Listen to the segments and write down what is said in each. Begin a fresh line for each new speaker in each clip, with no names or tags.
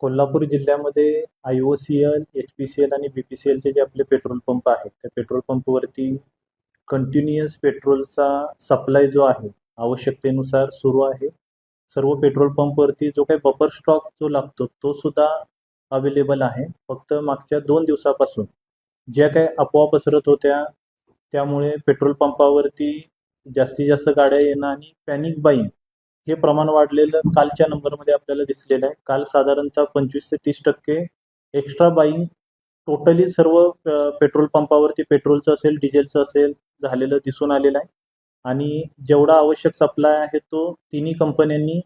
कोल्हापूर जिल्ह्यामध्ये IOCL, HPCL आणि BPCLचे जे आपले पेट्रोल पंप आहेत, त्या पेट्रोल पंपवरती कंटिन्युअस पेट्रोलचा सप्लाय जो आहे, आवश्यकतेनुसार सुरू आहे. सर्व पेट्रोल पंपवरती जो काही बफर स्टॉक जो लागतो, तो सुद्धा अवेलेबल आहे. फक्त मागच्या 2 दिवसापासून ज्या काही अफवा पसरत होत्या, त्यामुळे पेट्रोल पंपावरती जास्तीत जास्त गाड्या येणं आणि पॅनिक बाईंग हे प्रमाण वाढलेलं कालच्या नंबरमध्ये आपल्याला दिसलेलं आहे. काल साधारणतः 25 ते 30% एक्स्ट्रा बाईंग टोटली सर्व पेट्रोल पंपावरती पेट्रोलचं असेल, डिझेलचं असेल झालेलं दिसून आलेलं आहे. आणि जेवढा आवश्यक सप्लाय आहे तो तिन्ही कंपन्यांनी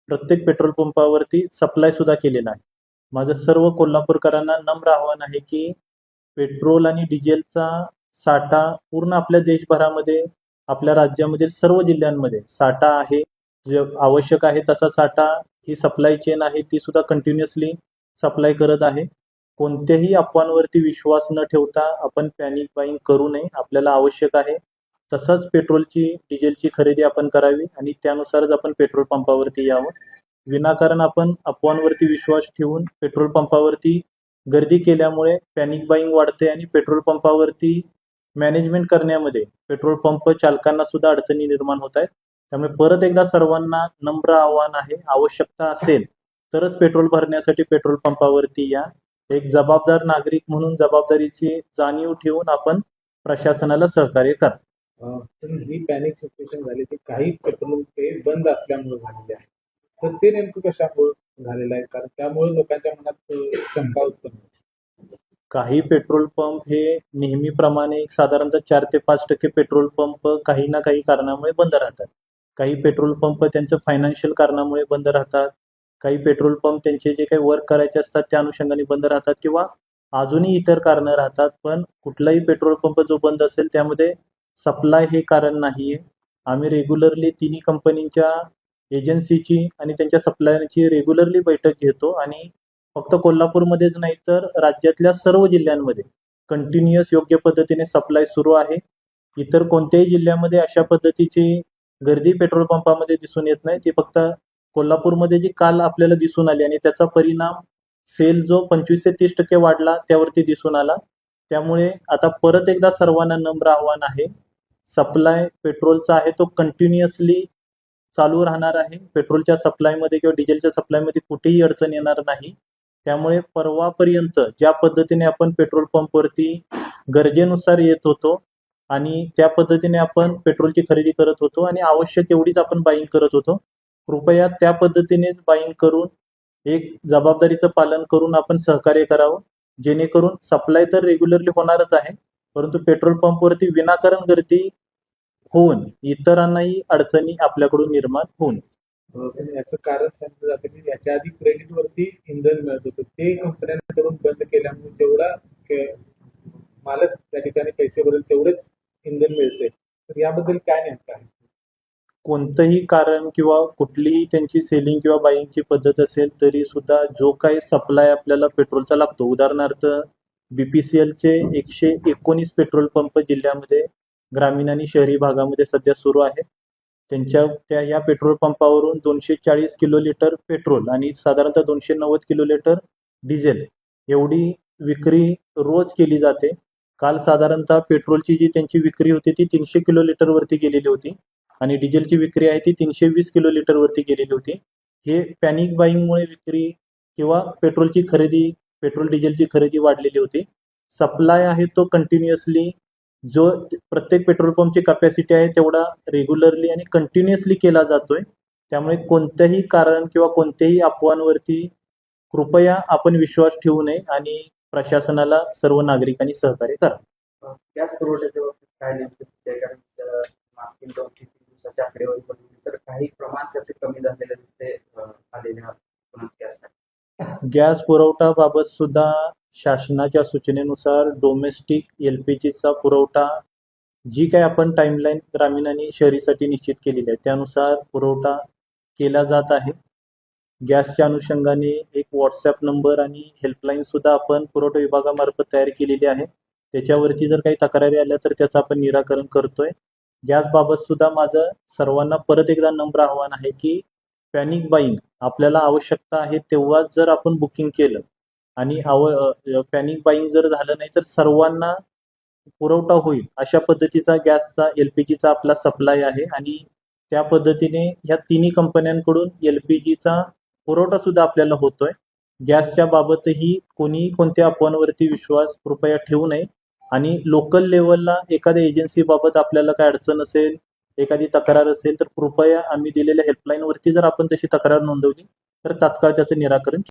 प्रत्येक पेट्रोल पंपावरती सप्लाय सुद्धा केलेला आहे. माझं सर्व कोल्हापूरकरांना नम्र आव्हान आहे की पेट्रोल आणि डिझेलचा साठा पूर्ण आपल्या देशभरामध्ये, आपल्या राज्यामधील सर्व जिल्ह्यांमध्ये साठा आहे. जे आवश्यक आहे तसा साठा ही सप्लाय चेन आहे ती सुद्धा कंटिन्युअसली सप्लाय करत आहे. कोणत्याही अफवांवरती विश्वास न ठेवता आपण पॅनिक बाईंग करू नये. आपल्याला आवश्यक आहे तसंच पेट्रोलची डिझेलची खरेदी आपण करावी आणि त्यानुसारच आपण पेट्रोल पंपावरती यावं. विनाकारण आपण अफवांवरती विश्वास ठेवून पेट्रोल पंपावरती गर्दी केल्यामुळे पॅनिक बाईंग वाढते आणि पेट्रोल पंपावरती मॅनेजमेंट करण्यामध्ये पेट्रोल पंप चालकांना सुद्धा अडचणी निर्माण होत आहेत. त्यामुळे परत एकदा सर्वांना नम्र आव्हान आहे, आवश्यकता असेल तरच पेट्रोल भरण्यासाठी पेट्रोल पंपावरती या. एक जबाबदार नागरिक म्हणून जबाबदारीची जाणीव ठेवून आपण प्रशासनाला सहकार्य करा.
ही पॅनिक सिच्युएशन झाली ती काही पेट्रोल ते बंद असल्यामुळे झालेली आहे. तर ते नेमकं कशामुळे झालेलं आहे? कारण त्यामुळे लोकांच्या मनात शंका उत्पन्न होते.
काही पेट्रोल पंप हे नेहमीप्रमाणे साधारणतः 4 ते 5% पेट्रोल पंप काही ना काही कारणामुळे बंद राहतात. काही पेट्रोल पंप त्यांचं फायनान्शियल कारणामुळे बंद राहतात. काही पेट्रोल पंप त्यांचे जे काही वर्क करायचे असतात त्या अनुषंगाने बंद राहतात किंवा अजूनही इतर कारणं राहतात. पण कुठलाही पेट्रोल पंप जो बंद असेल त्यामध्ये सप्लाय हे कारण नाहीये. आम्ही रेग्युलरली तिन्ही कंपनीच्या एजन्सीची आणि त्यांच्या सप्लायरची रेग्युलरली बैठक घेतो आणि फक्त कोल्हापूरमध्येच नाही तर राज्यातल्या सर्व जिल्ह्यांमध्ये कंटिन्युअस योग्य पद्धतीने सप्लाय सुरू आहे. इतर कोणत्याही जिल्ह्यामध्ये अशा पद्धतीची गर्दी पेट्रोल पंपामध्ये दिसून येत नाही. ती फक्त कोल्हापूरमध्ये जी काल आपल्याला दिसून आली आणि त्याचा परिणाम सेल जो 25 ते 30% वाढला त्यावरती दिसून आला. त्यामुळे आता परत एकदा सर्वांना नम्र आव्हान आहे, सप्लाय पेट्रोलचा आहे तो कंटिन्युअसली चालू राहणार आहे. पेट्रोलच्या सप्लायमध्ये किंवा डिझेलच्या सप्लायमध्ये कुठेही अडचण येणार नाही. त्यामुळे परवापर्यंत ज्या पद्धतीने आपण पेट्रोल पंपवरती गरजेनुसार येत होतो आणि त्या पद्धतीने आपण पेट्रोलची खरेदी करत होतो आणि आवश्यक एवढीच आपण बाईंग करत होतो. कृपया त्या पद्धतीनेच बाईंग करून एक जबाबदारीचं पालन करून आपण सहकार्य करावं. जेणेकरून सप्लाय तर रेग्युलरली होणारच आहे, परंतु पेट्रोल पंपवरती विनाकारण गर्दी होऊन इतरांनाही अडचणी आपल्याकडून निर्माण होऊ नये.
याचं कारण सांगितलं जातं की याच्या आधी क्रेडिटवरती इंधन मिळत होतं, ते कंपन्यांकडून बंद केल्यामुळे जेवढा मालक त्या ठिकाणी पैसे भरेल तेवढेच इंधन मिळते. तर याबद्दल काय नेमकं आहे?
कोणतंही कारण किंवा कुठलीही त्यांची सेलिंग किंवा बाईंगची पद्धत असेल तरी सुद्धा जो काही सप्लाय आपल्याला पेट्रोलचा लागतो, उदाहरणार्थ BPCLचे 119 पेट्रोल पंप जिल्ह्यामध्ये ग्रामीण आणि शहरी भागामध्ये सध्या सुरू आहे. त्यांच्या या पेट्रोल पंपावरून 240 किलोलीटर पेट्रोल आणि साधारणतः 290 किलोलीटर डिझेल एवढी विक्री रोज केली जाते. काल साधारणतः पेट्रोलची जी त्यांची विक्री होती ती 300 किलोलीटर वरती गेलेली होती आणि डिझेलची विक्री आहे ती 320 किलोलीटर वरती गेलेली होती. हे पॅनिक बाईंगमुळे विक्री किंवा पेट्रोलची खरेदी, पेट्रोल डिझेलची खरेदी वाढलेली होती. सप्लाय आहे तो कंटिन्युअसली जो प्रत्येक पेट्रोल पंपची कॅपॅसिटी आहे तेवढा रेग्युलरली आणि कंटिन्युअसली केला जातोय. त्यामुळे कोणतंही कारण किंवा कोणत्याही अफवांवरती कृपया आपण विश्वास ठेवू नये आणि प्रशासनाला सर्व नागरिकांनी सहकार्य करा.
गॅस पुरवठ्याच्या बाबतीत काय नेमकी स्थिती आहे? कारण मागील 2-3 दिवसाच्या आकडेवारी बघितली तर काही प्रमाण त्याचे कमी झालेले दिसते आलेल्या गॅससाठी.
गॅस पुरवठाबाबत सुद्धा शासनाच्या सूचनेनुसार डोमेस्टिक LPGचा पुरवठा जी काही आपण टाइमलाईन ग्रामीण आणि शहरीसाठी निश्चित केलेली आहे त्यानुसार पुरवठा केला जात आहे. गॅसच्या अनुषंगाने एक व्हॉट्सॲप नंबर आणि हेल्पलाईन सुद्धा आपण पुरवठा विभागामार्फत तयार केलेली आहे. त्याच्यावरती जर काही तक्रारी आल्या तर त्याचं आपण निराकरण करतोय. गॅसबाबत सुद्धा माझं सर्वांना परत एकदा नम्र आव्हान आहे की पॅनिक बाईंग आपल्याला आवश्यकता आहे तेव्हाच जर आपण बुकिंग केलं आणि पॅनिक बाईंग जर झालं नाही तर सर्वांना पुरवठा होईल अशा पद्धतीचा गॅसचा एलपीजीचा आपला सप्लाय आहे आणि त्या पद्धतीने ह्या तिन्ही कंपन्यांकडून एलपीजीचा पुरवठा सुद्धा आपल्याला होतोय. गॅसच्या बाबतही कोणी कोणत्या अफवांवरती विश्वास कृपया ठेवू नये आणि लोकल लेवलला एखाद्या एजन्सी बाबत आपल्याला काय अडचण असेल, एखादी तक्रार असेल तर कृपया आम्ही दिलेल्या हेल्पलाईन वरती जर आपण तशी तक्रार नोंदवली तर तात्काळ त्याचं निराकरण